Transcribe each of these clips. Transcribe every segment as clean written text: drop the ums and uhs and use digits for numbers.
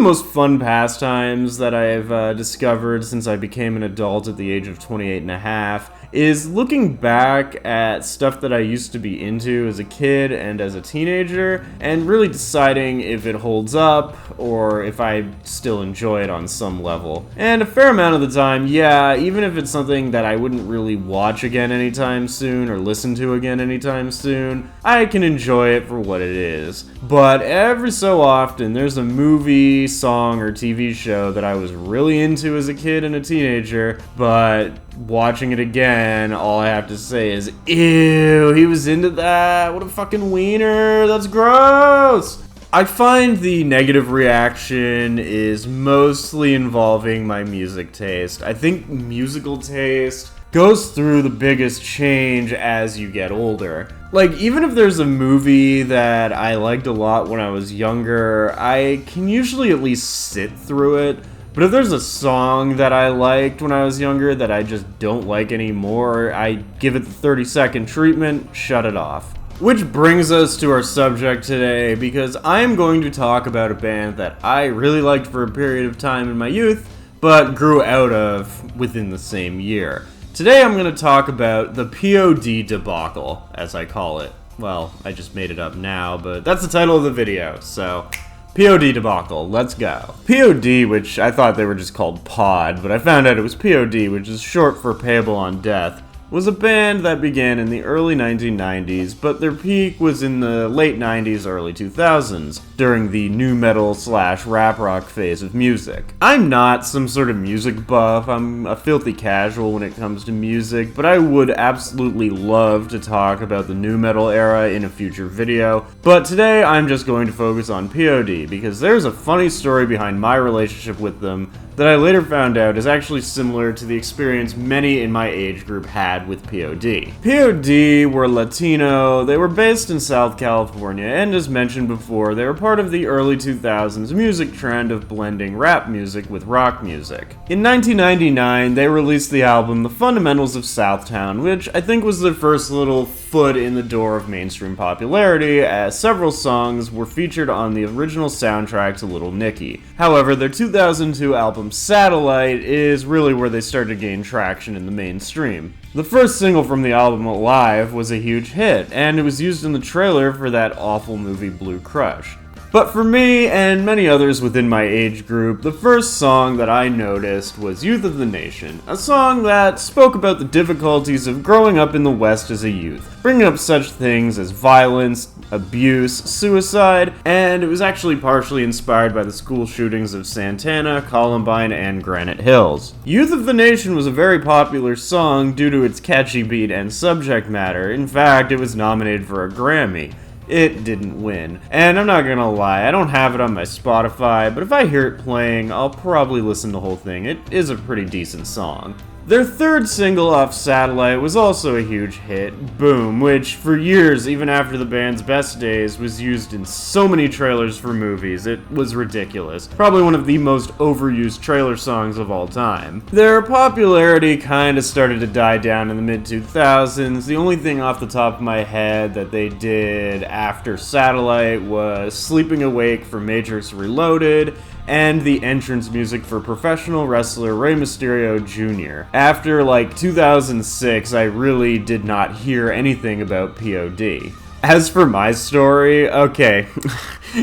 most fun pastimes that I've discovered since I became an adult at the age of 28 and a half is looking back at stuff that I used to be into as a kid and as a teenager, and really deciding if it holds up or if I still enjoy it on some level. And a fair amount of the time, yeah, even if it's something that I wouldn't really watch again anytime soon or listen to again anytime soon, I can enjoy it for what it is. But every so often, there's a movie, song, or TV show that I was really into as a kid and a teenager, but watching it again, all I have to say is, ew, he was into that, what a fucking wiener, that's gross! I find the negative reaction is mostly involving my music taste. I think musical taste goes through the biggest change as you get older. Like, even if there's a movie that I liked a lot when I was younger, I can usually at least sit through it. But if there's a song that I liked when I was younger that I just don't like anymore, I give it the 30-second treatment, shut it off. Which brings us to our subject today, because I am going to talk about a band that I really liked for a period of time in my youth, but grew out of within the same year. Today I'm going to talk about the P.O.D Debacle, as I call it. Well, I just made it up now, but that's the title of the video, so P.O.D Debacle, let's go. P.O.D, which I thought they were just called P.O.D, but I found out it was P.O.D, which is short for Payable on Death, was a band that began in the early 1990s, but their peak was in the late 90s, early 2000s, during the nu metal / rap rock phase of music. I'm not some sort of music buff, I'm a filthy casual when it comes to music, but I would absolutely love to talk about the nu metal era in a future video, but today I'm just going to focus on P.O.D, because there's a funny story behind my relationship with them that I later found out is actually similar to the experience many in my age group had with P.O.D. P.O.D were Latino, they were based in South California, and as mentioned before, they were part of the early 2000s music trend of blending rap music with rock music. In 1999, they released the album The Fundamentals of Southtown, which I think was their first little foot in the door of mainstream popularity, as several songs were featured on the original soundtrack to Little Nicky. However, their 2002 album Satellite is really where they started to gain traction in the mainstream. The first single from the album, Alive, was a huge hit, and it was used in the trailer for that awful movie Blue Crush. But for me, and many others within my age group, the first song that I noticed was Youth of the Nation, a song that spoke about the difficulties of growing up in the West as a youth, bringing up such things as violence, abuse, suicide, and it was actually partially inspired by the school shootings of Santana, Columbine, and Granite Hills. Youth of the Nation was a very popular song due to its catchy beat and subject matter. In fact, it was nominated for a Grammy. It didn't win. And I'm not gonna lie, I don't have it on my Spotify, but if I hear it playing, I'll probably listen to the whole thing. It is a pretty decent song. Their third single off Satellite was also a huge hit, Boom, which for years, even after the band's best days, was used in so many trailers for movies. It was ridiculous. Probably one of the most overused trailer songs of all time. Their popularity kinda started to die down in the mid-2000s. The only thing off the top of my head that they did after Satellite was Sleeping Awake for Matrix Reloaded, and the entrance music for professional wrestler Rey Mysterio Jr. After, 2006, I really did not hear anything about P.O.D. As for my story, okay,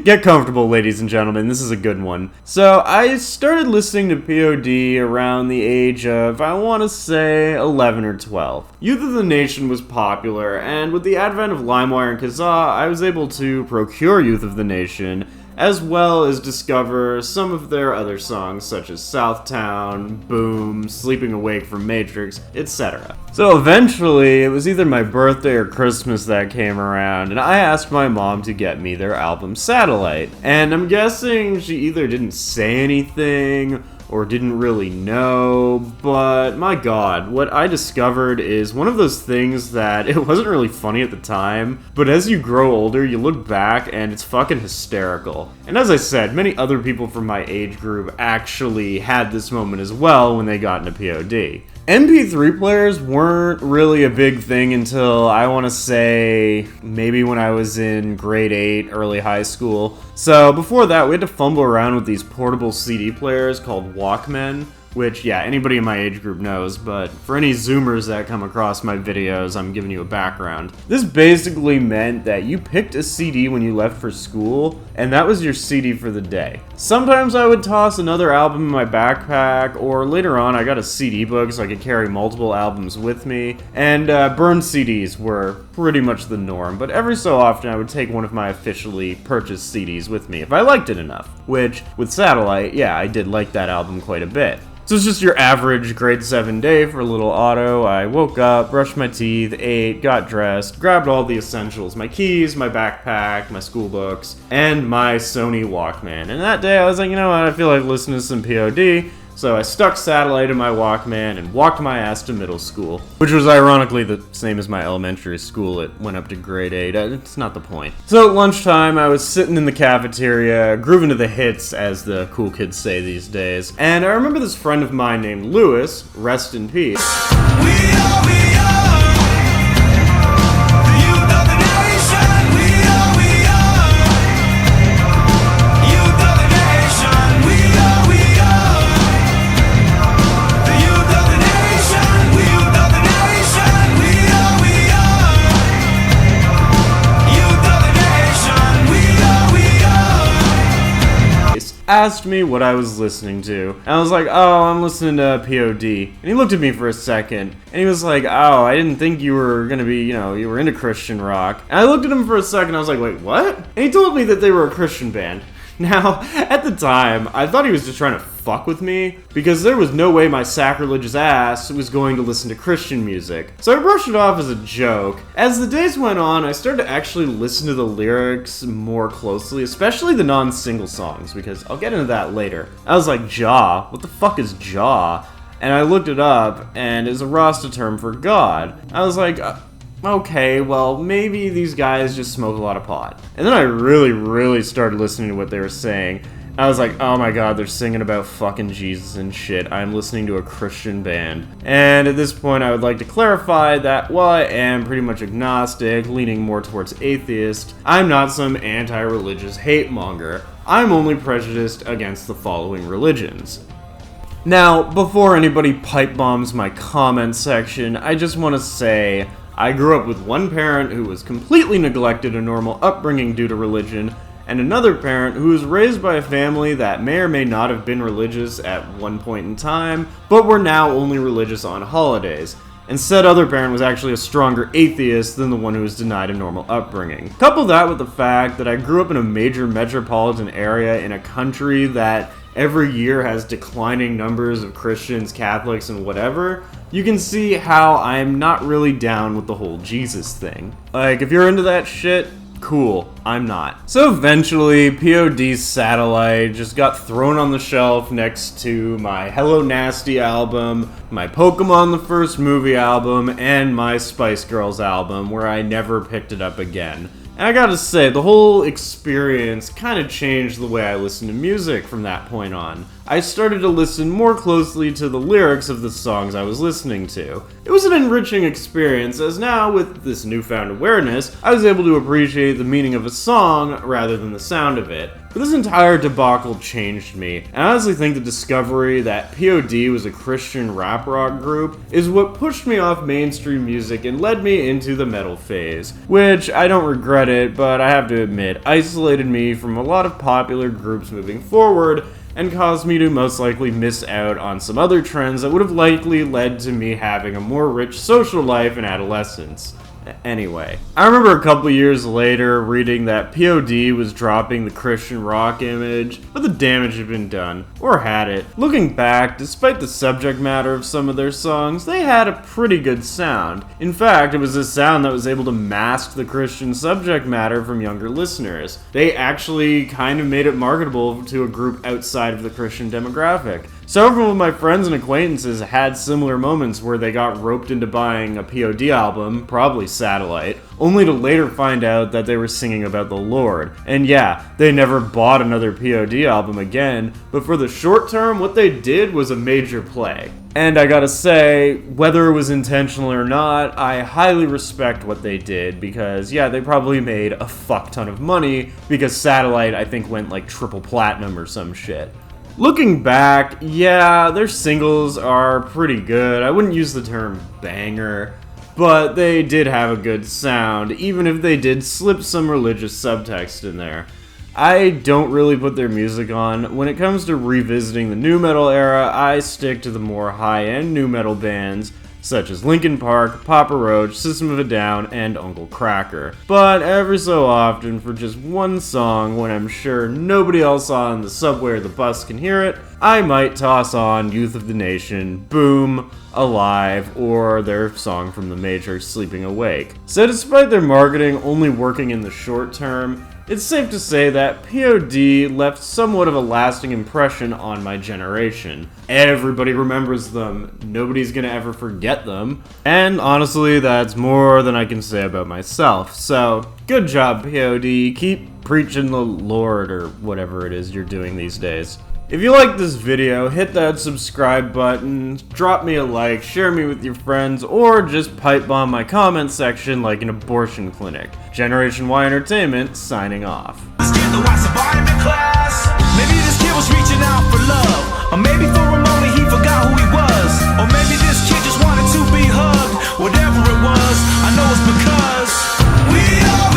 get comfortable, ladies and gentlemen, this is a good one. So, I started listening to P.O.D. around the age of, I want to say, 11 or 12. Youth of the Nation was popular, and with the advent of LimeWire and Kazaa, I was able to procure Youth of the Nation, as well as discover some of their other songs such as Southtown, Boom, Sleeping Awake from Matrix, etc. So eventually, it was either my birthday or Christmas that came around, and I asked my mom to get me their album Satellite. And I'm guessing she either didn't say anything, or didn't really know, but my god, what I discovered is one of those things that it wasn't really funny at the time, but as you grow older, you look back and it's fucking hysterical. And as I said, many other people from my age group actually had this moment as well when they got into P.O.D. MP3 players weren't really a big thing until, I want to say, maybe when I was in grade 8, early high school. So before that, we had to fumble around with these portable CD players called Walkmen, which, yeah, anybody in my age group knows, but for any Zoomers that come across my videos, I'm giving you a background. This basically meant that you picked a CD when you left for school, and that was your CD for the day. Sometimes I would toss another album in my backpack, or later on I got a CD book so I could carry multiple albums with me, and burned CDs were pretty much the norm, but every so often I would take one of my officially purchased CDs with me if I liked it enough, which, with Satellite, yeah, I did like that album quite a bit. So it's just your average grade 7 day for little Otto. I woke up, brushed my teeth, ate, got dressed, grabbed all the essentials, my keys, my backpack, my school books, and my Sony Walkman. And that day I was like, you know what, I feel like listening to some P.O.D., so I stuck Satellite in my Walkman and walked my ass to middle school, which was ironically the same as my elementary school. It went up to grade 8. It's not the point. So at lunchtime, I was sitting in the cafeteria, grooving to the hits, as the cool kids say these days, and I remember this friend of mine named Lewis, rest in peace. Asked me what I was listening to, and I was like, oh, I'm listening to P.O.D. And he looked at me for a second, and he was like, oh, I didn't think you were gonna be, you were into Christian rock. And I looked at him for a second, I was like, wait, what? And he told me that they were a Christian band. Now, at the time, I thought he was just trying to fuck with me, because there was no way my sacrilegious ass was going to listen to Christian music. So I brushed it off as a joke. As the days went on, I started to actually listen to the lyrics more closely, especially the non-single songs, because I'll get into that later. I was like, Jah? What the fuck is Jah? And I looked it up, and it's a Rasta term for God. I was like, okay, well, maybe these guys just smoke a lot of pot. And then I really started listening to what they were saying. I was like, oh my god, they're singing about fucking Jesus and shit. I'm listening to a Christian band. And at this point, I would like to clarify that while I am pretty much agnostic, leaning more towards atheist, I'm not some anti-religious hate monger. I'm only prejudiced against the following religions. Now, before anybody pipe bombs my comment section, I just want to say, I grew up with one parent who was completely neglected a normal upbringing due to religion, and another parent who was raised by a family that may or may not have been religious at one point in time, but were now only religious on holidays. And said other parent was actually a stronger atheist than the one who was denied a normal upbringing. Couple that with the fact that I grew up in a major metropolitan area in a country that every year has declining numbers of Christians, Catholics, and whatever, you can see how I'm not really down with the whole Jesus thing. Like, if you're into that shit, cool, I'm not. So eventually, P.O.D's Satellite just got thrown on the shelf next to my Hello Nasty album, my Pokemon the First Movie album, and my Spice Girls album, where I never picked it up again. And I gotta say, the whole experience kind of changed the way I listen to music from that point on. I started to listen more closely to the lyrics of the songs I was listening to. It was an enriching experience, as now, with this newfound awareness, I was able to appreciate the meaning of a song rather than the sound of it. But this entire debacle changed me, and I honestly think the discovery that P.O.D was a Christian rap rock group is what pushed me off mainstream music and led me into the metal phase, which, I don't regret it, but I have to admit, isolated me from a lot of popular groups moving forward, and caused me to most likely miss out on some other trends that would have likely led to me having a more rich social life in adolescence. Anyway, I remember a couple years later reading that P.O.D was dropping the Christian rock image, but the damage had been done, or had it. Looking back, despite the subject matter of some of their songs, they had a pretty good sound. In fact, it was a sound that was able to mask the Christian subject matter from younger listeners. They actually kind of made it marketable to a group outside of the Christian demographic. Several of my friends and acquaintances had similar moments where they got roped into buying a P.O.D album, probably Satellite, only to later find out that they were singing about the Lord. And yeah, they never bought another P.O.D album again, but for the short term, what they did was a major play. And I gotta say, whether it was intentional or not, I highly respect what they did because, yeah, they probably made a fuck ton of money because Satellite, I think, went like triple platinum or some shit. Looking back, yeah, their singles are pretty good. I wouldn't use the term banger, but they did have a good sound, even if they did slip some religious subtext in there. I don't really put their music on. When it comes to revisiting the nu metal era, I stick to the more high-end nu metal bands, such as Linkin Park, Papa Roach, System of a Down, and Uncle Kracker. But every so often, for just one song, when I'm sure nobody else on the subway or the bus can hear it, I might toss on Youth of the Nation, Boom, Alive, or their song from The Matrix, Sleeping Awake. So despite their marketing only working in the short term, it's safe to say that P.O.D left somewhat of a lasting impression on my generation. Everybody remembers them, nobody's gonna ever forget them, and honestly, that's more than I can say about myself. So, good job, P.O.D, keep preaching the Lord, or whatever it is you're doing these days. If you like this video, hit that subscribe button, drop me a like, share me with your friends, or just pipe bomb my comment section like an abortion clinic. Generation Y Entertainment, signing off. Maybe this kid was reaching out for love, or maybe for a moment he forgot who he was, or maybe this kid just wanted to be hugged. Whatever it was, I know it's because we are